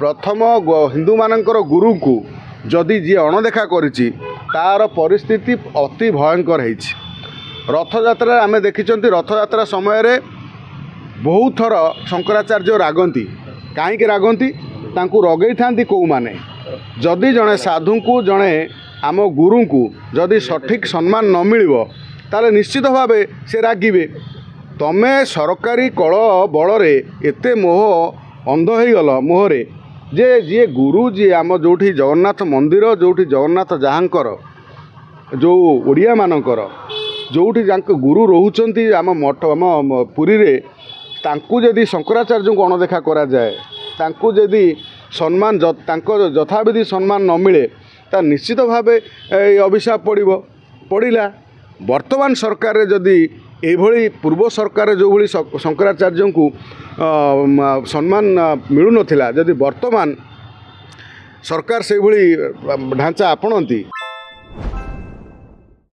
प्रथम हिंदू मानकर गुरु को जदि जी अणदेखा करिछि तार परिस्थिति अति भयंकर होइछि। रथयात्रा आमे देखिचंती रथयात्रा समय रे बहुत थर शंकराचार्य रागंती कहीं रागंती तांकू रगई थांती कौ माने जदि जड़े साधु को जड़े आम गुरु को जदि सठिक सम्मान न मिलिबो ताले निश्चित भाव से रागिबे। तमे सरकारी कल बल एते मोह अंध हो गल मोहरे जे जी गुरु जी आम जो जगन्नाथ मंदिर जो जगन्नाथ जहाँकर जो ओडिया मानकर जोठी गुरु रोचंती आम मठ आम पुरी रे तांकू जदि शंकराचार्य को अणदेखा करा जाए तांकू जदि सम्मान यथाविधि सम्मान न मिले ता निश्चित भाव अभिशाप पड़ा। वर्तमान सरकार रे जदि एभली पूर्व सरकार जो भली शंकराचार्य को सम्मान मिलु नथिला जदि वर्तमान सरकार से भली ढांचा आपणती